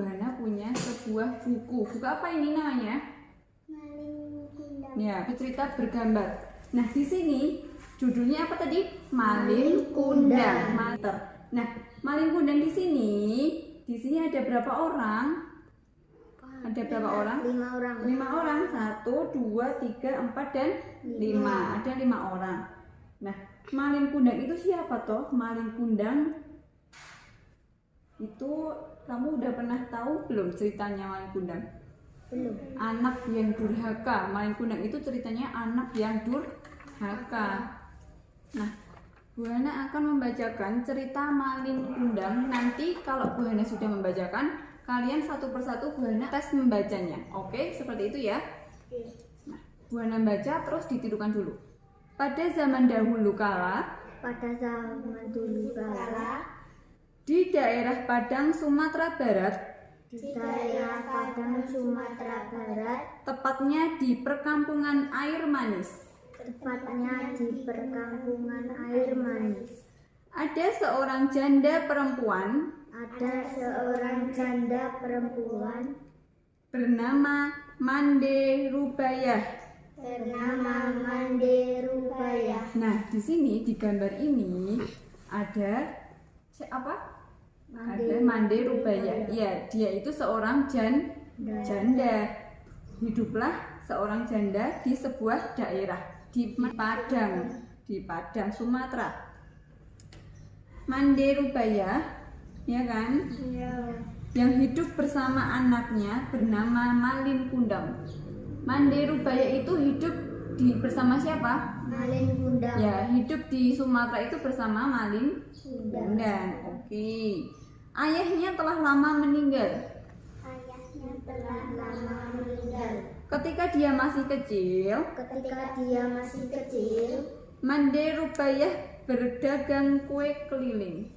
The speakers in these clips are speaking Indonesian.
Bu Hana punya sebuah buku. Buku apa ini namanya? Maling Kundang. Ya, cerita bergambar. Nah, di sini judulnya apa tadi? Maling Kundang. Nah, Maling Kundang di sini ada berapa orang? Ada berapa orang? 5 orang. 5 orang. 1, 2, 3, 4 dan 5. Ada 5 orang. Nah, Maling Kundang itu siapa toh? Maling Kundang itu kamu udah pernah tahu belum ceritanya Maling Kundang? Belum. Anak yang durhaka. Maling Kundang itu ceritanya anak yang durhaka. Nah, Bu Hana akan membacakan cerita Maling Kundang. Nanti kalau Bu Hana sudah membacakan, kalian satu persatu Bu Hana tes membacanya. Oke, seperti itu ya. Nah, Bu Hana baca terus ditirukan dulu. Pada zaman dahulu kala, di daerah Padang Sumatera Barat, tepatnya di perkampungan Air Manis, ada seorang janda perempuan bernama Mande Rubayah. Nah, di sini di gambar ini ada siapa? Ada Mande Rubayah. Ya, dia itu seorang janda. Hiduplah seorang janda di sebuah daerah di Padang, Sumatera. Mande Rubayah, ya kan? Yang hidup bersama anaknya bernama Maling Kundang. Mande Rubayah itu hidup bersama siapa? Maling Kundang. Ya, hidup di Sumatera itu bersama Maling Kundang. Oke. Ayahnya telah lama meninggal. Ketika dia masih kecil, Mande Rubayah berdagang kue keliling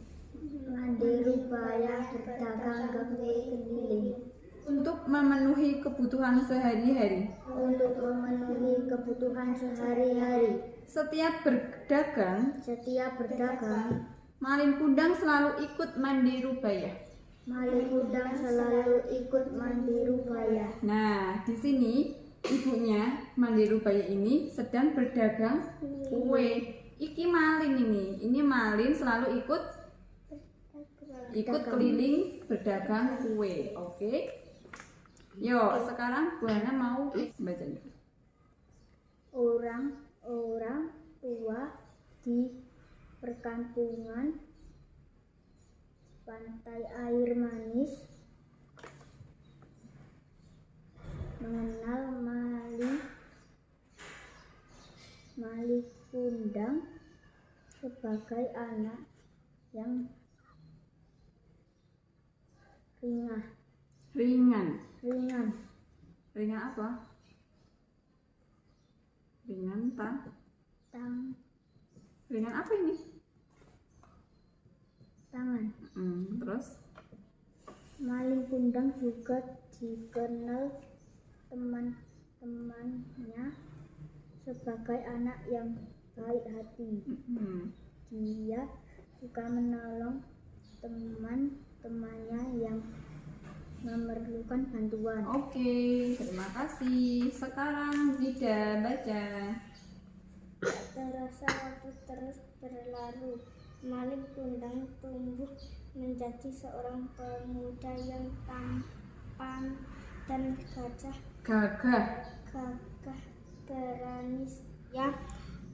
untuk memenuhi kebutuhan sehari-hari. Setiap berdagang, Maling Kundang selalu ikut Mande Rubayah. Nah, di sini ibunya Mande Rubayah ini sedang berdagang kue. Iki maling ini maling selalu ikut keliling berdagang kue. Oke. Yo, sekarang Bu Hana mau bacanya. Orang-orang tua di perkampungan pantai Air Manis mengenal Maling Kundang sebagai anak yang Ringan apa? Ringan apa ini? tangan. Terus? Maling Kundang juga dikenal teman-temannya sebagai anak yang baik hati. Dia suka menolong teman-temannya yang memerlukan bantuan. Oke, terima kasih. Sekarang Vida baca. Terasa waktu terus berlalu. Maling Kundang tumbuh menjadi seorang pemuda yang tampan dan gagah berani ya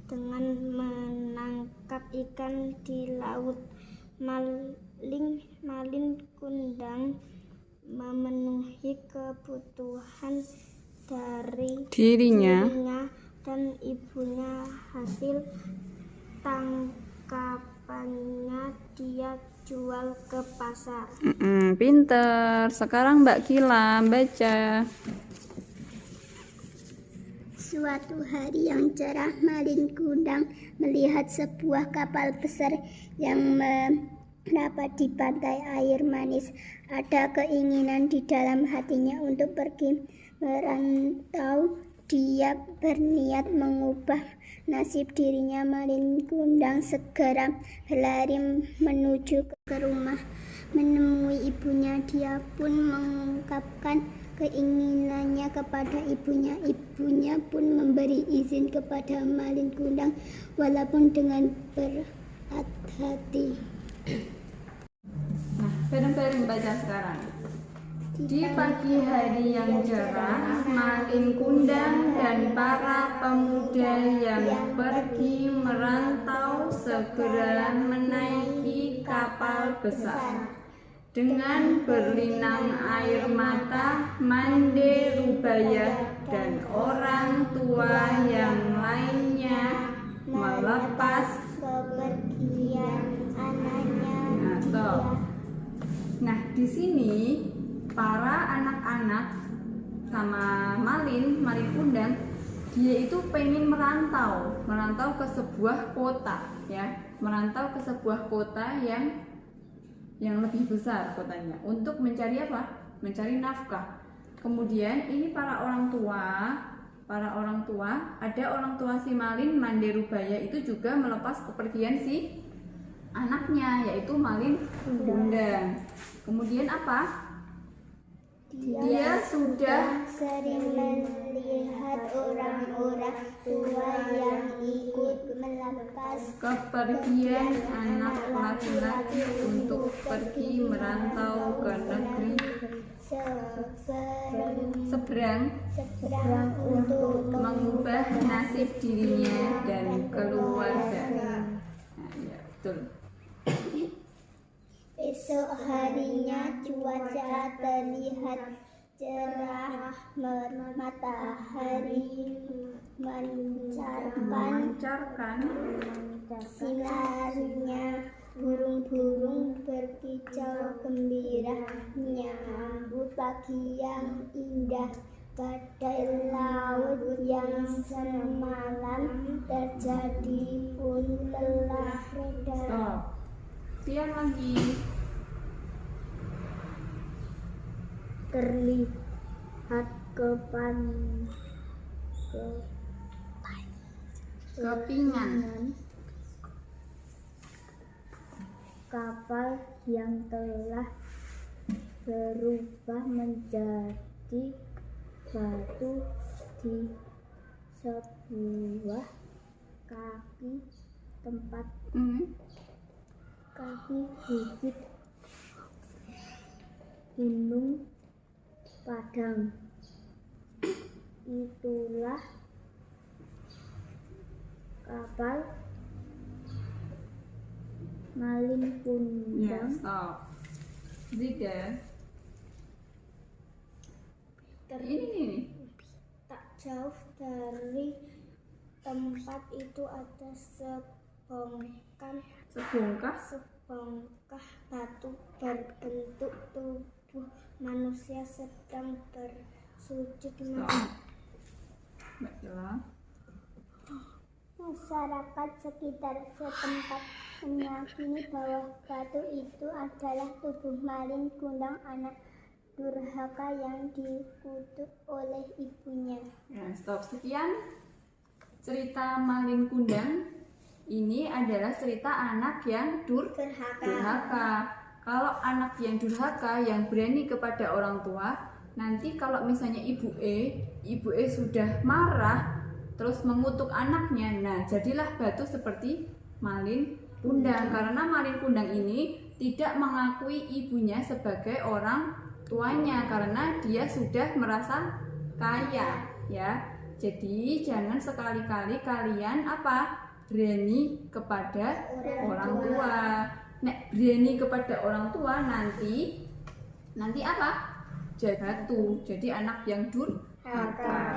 dengan menangkap ikan di laut. Maling Kundang memenuhi kebutuhan dari dirinya dan ibunya. Hasil tangkapannya dia jual ke pasar. Pinter. Sekarang Mbak Kila baca. Suatu hari yang cerah, Maling Kundang melihat sebuah kapal besar yang merapat di pantai Air Manis. Ada keinginan di dalam hatinya untuk pergi merantau. Dia berniat mengubah nasib dirinya. Maling Kundang segera berlari menuju ke rumah menemui ibunya. Dia pun mengungkapkan keinginannya kepada ibunya. Ibunya pun memberi izin kepada Malin Kundang walaupun dengan berat hati. Nah, bareng-bareng baca sekarang. Di pagi hari yang cerah, Malin Kundang dan para pemuda yang pergi merantau segera menaiki kapal besar. Dengan berlinang air mata, Mande Rubaya dan orang tua yang lainnya melepas kepergian anaknya. Nah, di sini para anak-anak sama Malin Kundang, dia itu pengen merantau ke sebuah kota, ya, merantau ke sebuah kota yang lebih besar kotanya untuk mencari apa? Mencari nafkah. Kemudian ini para orang tua, ada orang tua si Malin, Mande Rubaya itu juga melepas kepergian si anaknya, yaitu Malin Kundang. Kemudian apa? Dia sudah sering melihat orang-orang tua yang ikut melepas kepergian anak laki-laki untuk pergi merantau ke negeri seberang untuk mengubah nasib dirinya dan keluarga. Nah, ya, betul. Esok harinya cuaca terlihat cerah, matahari memancarkan sinarnya, burung-burung berkicau gembira menyambut pagi yang indah. Badai laut yang semalam terjadi pun telah reda. Siang lagi. Terlihat kepingan kapal yang telah berubah menjadi batu di sebuah kaki bukit gunung padang. Itulah kapal Malin Kundang. Tiga. Ini. Tak jauh dari tempat itu ada sebongkah batu berbentuk tubuh manusia sedang bersujud. Masyarakat sekitar setempat meyakini bahwa batu itu adalah tubuh Malin Kundang, anak durhaka yang dikutuk oleh ibunya. Ya, sekian cerita Malin Kundang. Ini adalah cerita anak yang durhaka. Kalau anak yang durhaka, yang berani kepada orang tua, nanti kalau misalnya ibu E sudah marah terus mengutuk anaknya, nah jadilah batu seperti Malin Kundang. Karena Malin Kundang ini tidak mengakui ibunya sebagai orang tuanya karena dia sudah merasa kaya, ya. Jadi jangan sekali-kali kalian berani kepada orang tua. Nek berani kepada orang tua nanti jatuh jadi anak yang durhaka.